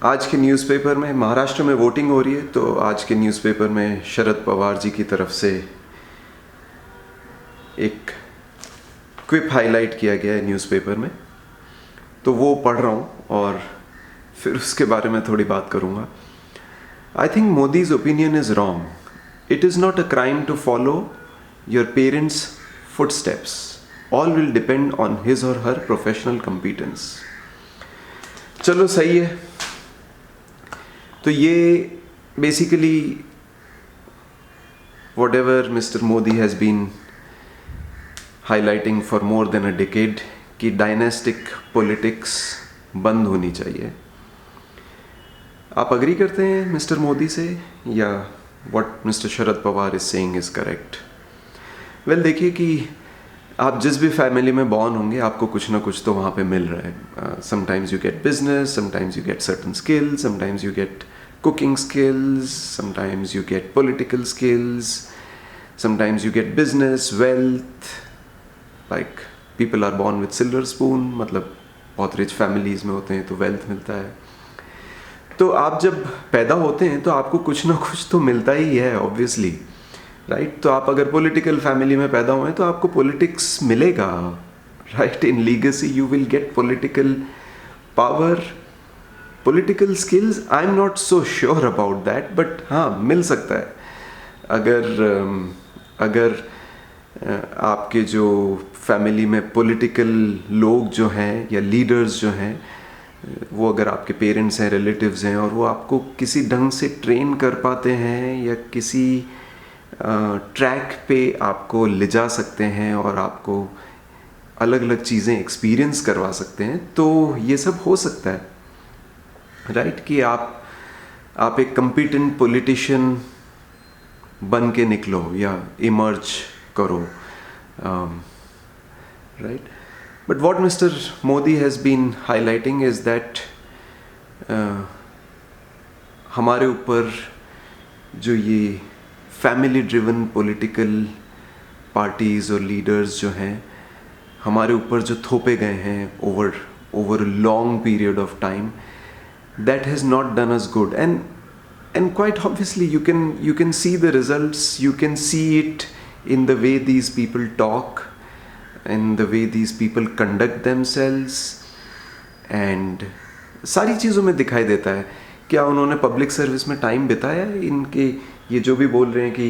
आज के न्यूज़पेपर में महाराष्ट्र में वोटिंग हो रही है, तो आज के न्यूज़पेपर में शरद पवार जी की तरफ से एक क्विप हाईलाइट किया गया है न्यूज़पेपर में, तो वो पढ़ रहा हूँ और फिर उसके बारे में थोड़ी बात करूँगा। I think Modi's opinion is wrong. It is not a crime to follow your parents footsteps. All will depend on his और हर प्रोफेशनल कॉम्पिटेंस। चलो सही है। तो ये basically whatever Mr. Modi has been highlighting for more than a decade कि dynastic politics बंद होनी चाहिए। आप अग्री करते हैं मिस्टर मोदी से, या what mister Sharad Pawar is saying is correct? Well, देखिए कि आप जिस भी फैमिली में बॉर्न होंगे आपको कुछ ना कुछ तो वहाँ पे मिल रहा है। Sometimes you get business, sometimes you get certain skills, sometimes you get cooking skills, sometimes you get political skills, sometimes you get business, wealth. Like people are born with silver spoon, मतलब बहुत rich families में होते हैं तो wealth मिलता है। तो आप जब पैदा होते हैं तो आपको कुछ ना कुछ तो मिलता ही है, ऑब्वियसली, राइट? तो आप अगर पॉलिटिकल फैमिली में पैदा हुए हैं तो आपको पॉलिटिक्स मिलेगा, right? In legacy you will get political power, political skills. I am not so sure about that, but हाँ, मिल सकता है। अगर आपके जो फैमिली में पॉलिटिकल लोग जो हैं या लीडर्स जो हैं, वो अगर आपके पेरेंट्स हैं, रिलेटिव्स हैं, और वो आपको किसी ढंग से ट्रेन कर पाते हैं या किसी ट्रैक पे आपको ले जा सकते हैं और आपको अलग अलग चीज़ें एक्सपीरियंस करवा सकते हैं, तो ये सब हो सकता है, राइट? कि आप एक कॉम्पिटेंट पॉलिटिशियन बन के निकलो या इमर्ज करो, right? But what mister Modi has been highlighting is that हमारे ऊपर जो ये फैमिली ड्रिवन पॉलिटिकल पार्टीज़ और लीडर्स जो हैं, हमारे ऊपर जो थोपे गए हैं over a long period of time, that has not done us good, and quite obviously you can see the results. You can see it in the way these people talk, and the way these people conduct themselves, and सारी चीज़ों में दिखाई देता है। क्या उन्होंने public service में time बिताया? इनके ये जो भी बोल रहे हैं कि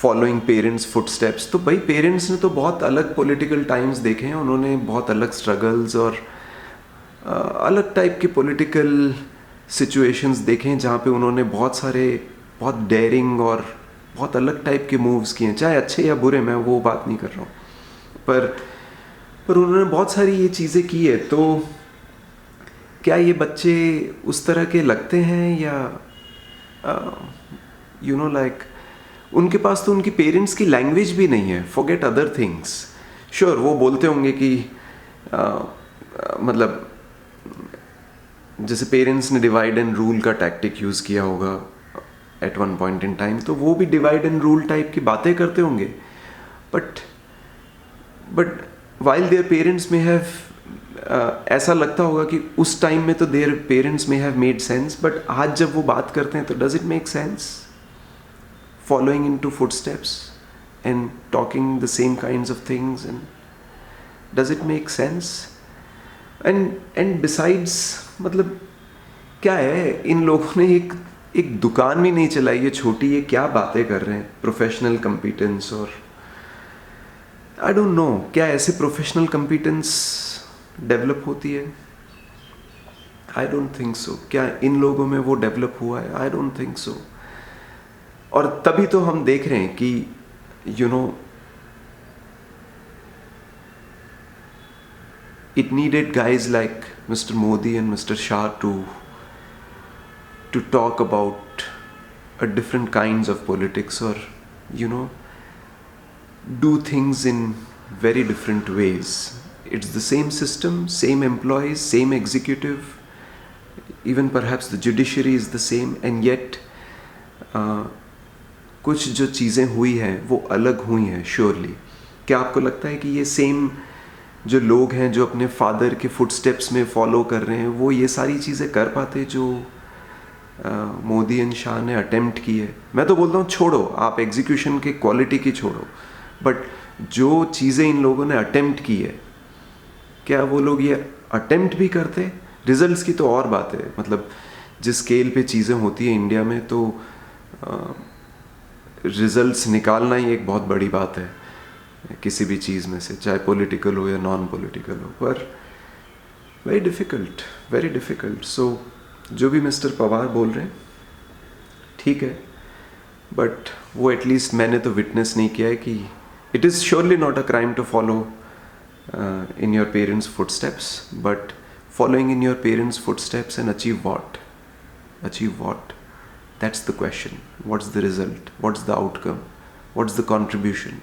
फॉलोइंग पेरेंट्स फुटस्टेप्स, तो भाई पेरेंट्स ने तो बहुत अलग पॉलिटिकल टाइम्स देखे हैं, उन्होंने बहुत अलग स्ट्रगल्स और अलग टाइप के पॉलिटिकल सिचुएशंस देखे हैं जहाँ पे उन्होंने बहुत डेयरिंग और बहुत अलग टाइप के मूव्स किए हैं, चाहे अच्छे या बुरे, मैं वो बात नहीं कर रहा हूँ, पर उन्होंने बहुत सारी ये चीज़ें की है। तो क्या ये बच्चे उस तरह के लगते हैं, या लाइक उनके पास तो उनकी पेरेंट्स की लैंग्वेज भी नहीं है, फॉरगेट अदर थिंग्स। श्योर, वो बोलते होंगे कि मतलब जैसे पेरेंट्स ने डिवाइड एंड रूल का टैक्टिक यूज़ किया होगा at one point in time, तो वो भी डिवाइड एंड रूल टाइप की बातें करते होंगे, but while their parents may have, ऐसा लगता होगा कि उस टाइम में तो their parents may have made sense, but आज जब वो बात करते हैं तो does it make sense? Following in to footsteps and talking the same kinds of things, and does it make sense? And besides, मतलब क्या है, इन लोगों ने एक दुकान भी नहीं चलाई है छोटी, ये क्या बातें कर रहे हैं प्रोफेशनल कॉम्पिटेंस? और आई डोंट नो, क्या ऐसे प्रोफेशनल कॉम्पिटेंस डेवलप होती है? I don't think so. क्या इन लोगों में वो डेवलप हुआ है? I don't think so. और तभी तो हम देख रहे हैं कि it needed guys like Mr. Modi and Mr. Shah to talk about a different kinds of politics, or do things in very different ways. It's the same system, same employees, same executive, even perhaps the judiciary is the same, and yet कुछ जो चीज़ें हुई हैं वो अलग हुई हैं, surely. क्या आपको लगता है कि ये सेम जो लोग हैं जो अपने फादर के फुटस्टेप्स में फॉलो कर रहे हैं, वो ये सारी चीज़ें कर पाते जो मोदी एंड शाह ने अटेम्प्ट की है। मैं तो बोलता हूँ छोड़ो, आप एग्जीक्यूशन के क्वालिटी की छोड़ो, बट जो चीज़ें इन लोगों ने अटेम्प्ट की है, क्या वो लोग ये अटेम्प्ट भी करते? रिजल्ट्स की तो और बात है, मतलब जिस स्केल पे चीज़ें होती है इंडिया में, तो रिजल्ट्स निकालना ही एक बहुत बड़ी बात है किसी भी चीज़ में से, चाहे पॉलिटिकल हो या नॉन पॉलिटिकल हो। पर वेरी डिफ़िकल्ट। सो जो भी मिस्टर पवार बोल रहे हैं ठीक है, बट वो एटलीस्ट मैंने तो विटनेस नहीं किया है कि it is surely not a crime to follow in your parents' footsteps, but following in your parents' footsteps and achieve what? Achieve what? That's the question. What's the result? What's the outcome? What's the contribution?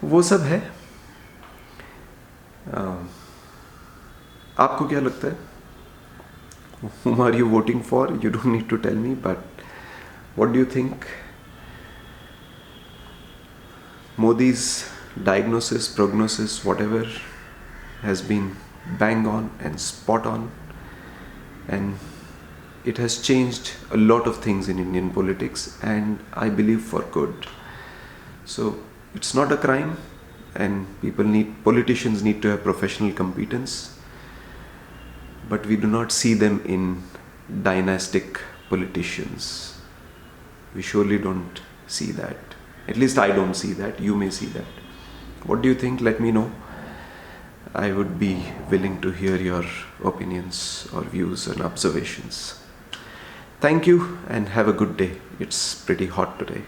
वो सब है। आपको क्या लगता है? Whom are you voting for? You don't need to tell me, but what do you think? Modi's diagnosis, prognosis, whatever has been bang on and spot on, and it has changed a lot of things in Indian politics, and I believe for good. So it's not a crime, and politicians need to have professional competence, but we do not see them in dynastic politicians. We surely don't see that. At least I don't see that. You may see that. What do you think? Let me know. I would be willing to hear your opinions or views and observations. Thank you and have a good day. It's pretty hot today.